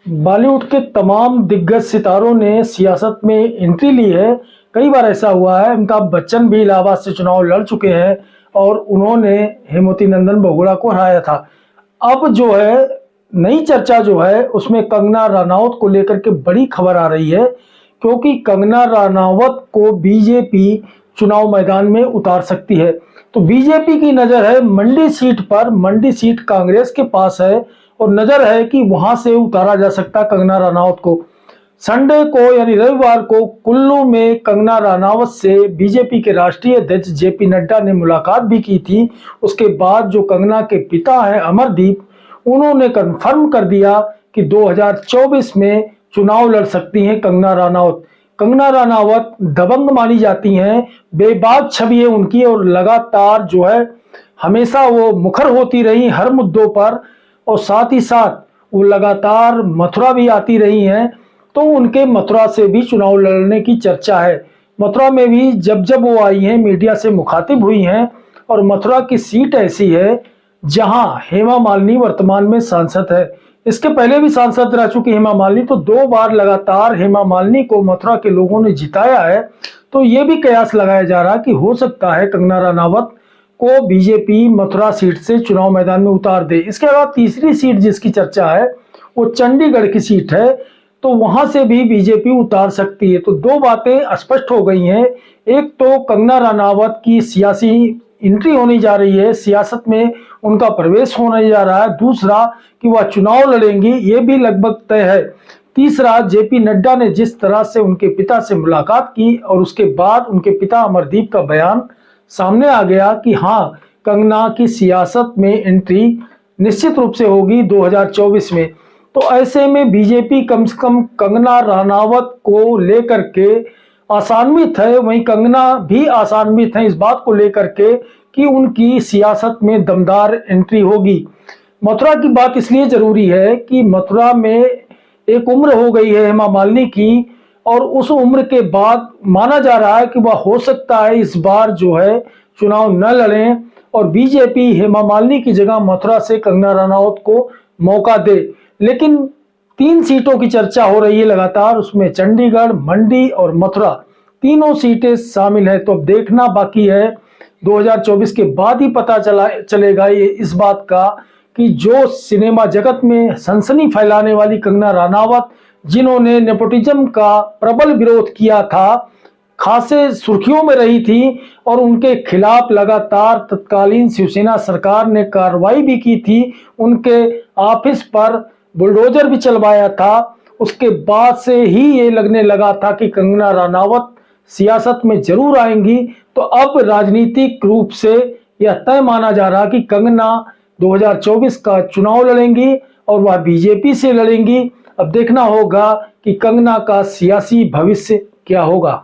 बॉलीवुड के तमाम दिग्गज सितारों ने सियासत में एंट्री ली है। कई बार ऐसा हुआ है। अमिताभ बच्चन भी इलाहाबाद से चुनाव लड़ चुके हैं और उन्होंने हेमवती नंदन बहुगुणा को हराया था। अब जो है नई चर्चा जो है उसमें कंगना रनौत को लेकर के बड़ी खबर आ रही है, क्योंकि कंगना रनौत को बीजेपी चुनाव मैदान में उतार सकती है। तो बीजेपी की नज़र है मंडी सीट पर। मंडी सीट कांग्रेस के पास है और नजर है कि वहां से उतारा जा सकता कंगना रनौत को। संडे को यानी रविवार को कुल्लू में कंगना रनौत से बीजेपी के राष्ट्रीय अध्यक्ष जेपी नड्डा ने मुलाकात भी की थी। उसके बाद जो कंगना के पिता हैं अमरदीप, उन्होंने कंफर्म कर दिया कि 2024 में चुनाव लड़ सकती हैं कंगना रनौत। कंगना रनौत दबंग मानी जाती हैं, बेबाक छवि है उनकी और लगातार जो है हमेशा वो मुखर होती रही हर मुद्दों पर, और साथ ही साथ वो लगातार मथुरा भी आती रही हैं। तो उनके मथुरा से भी चुनाव लड़ने की चर्चा है। मथुरा में भी जब जब वो आई हैं मीडिया से मुखातिब हुई हैं, और मथुरा की सीट ऐसी है जहां हेमा मालिनी वर्तमान में सांसद है। इसके पहले भी सांसद रह चुकी हेमा मालिनी, तो 2 बार लगातार हेमा मालिनी को मथुरा के लोगों ने जिताया है। तो ये भी कयास लगाया जा रहा कि हो सकता है कंगना रनौत को बीजेपी मथुरा सीट से चुनाव मैदान में उतार दे। इसके अलावा तीसरी सीट जिसकी चर्चा है वो चंडीगढ़ की सीट है, तो वहां से भी बीजेपी उतार सकती है। तो 2 बातें स्पष्ट हो गई हैं। एक तो कंगना रनौत की सियासी एंट्री होने जा रही है, सियासत में उनका प्रवेश होने जा रहा है। दूसरा कि वह चुनाव लड़ेंगी, ये भी लगभग तय है। तीसरा, जेपी नड्डा ने जिस तरह से उनके पिता से मुलाकात की और उसके बाद उनके पिता अमरदीप का बयान सामने आ गया कि हाँ, कंगना की सियासत में एंट्री निश्चित रूप से होगी 2024 में। तो ऐसे में बीजेपी कम से कम कंगना रनौत को लेकर के आशान्वित है, वहीं कंगना भी आशान्वित है इस बात को लेकर के कि उनकी सियासत में दमदार एंट्री होगी। मथुरा की बात इसलिए जरूरी है कि मथुरा में एक उम्र हो गई है हेमा मालिनी की, और उस उम्र के बाद माना जा रहा है कि वह हो सकता है इस बार जो है चुनाव न लड़ें और बीजेपी हेमा मालिनी की जगह मथुरा से कंगना रनौत को मौका दे। लेकिन 3 सीटों की चर्चा हो रही है लगातार, उसमें चंडीगढ़, मंडी और मथुरा तीनों सीटें शामिल है। तो अब देखना बाकी है, 2024 के बाद ही पता चलेगा ये इस बात का कि जो सिनेमा जगत में सनसनी फैलाने वाली कंगना रनौत, जिन्होंने नेपोटिज्म का प्रबल विरोध किया था, खासे सुर्खियों में रही थी और उनके खिलाफ लगातार तत्कालीन शिवसेना सरकार ने कार्रवाई भी की थी, उनके ऑफिस पर बुलडोजर भी चलवाया था। उसके बाद से ही ये लगने लगा था कि कंगना रनौत सियासत में जरूर आएंगी। तो अब राजनीतिक रूप से यह तय माना जा रहा कि कंगना 2024 का चुनाव लड़ेंगी और वह बीजेपी से लड़ेंगी। अब देखना होगा कि कंगना का सियासी भविष्य क्या होगा।